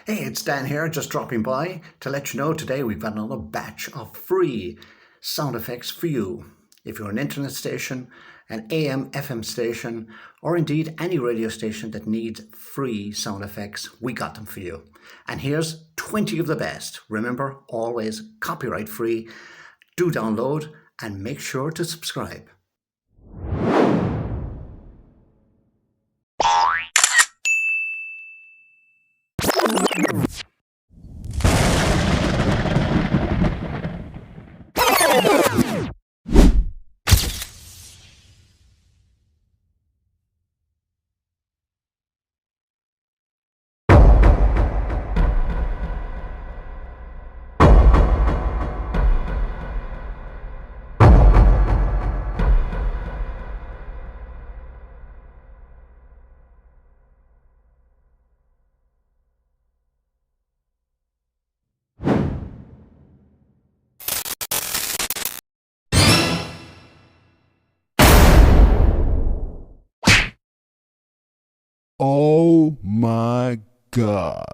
Hey, it's Dan here, just dropping by to let you know today we've got another batch of free sound effects for you. If you're an internet station, an AM, FM station, or indeed any radio station that needs free sound effects, we got them for you. And here's 20 of the best. Remember, always copyright free. Do download and make sure to subscribe. Oh my God.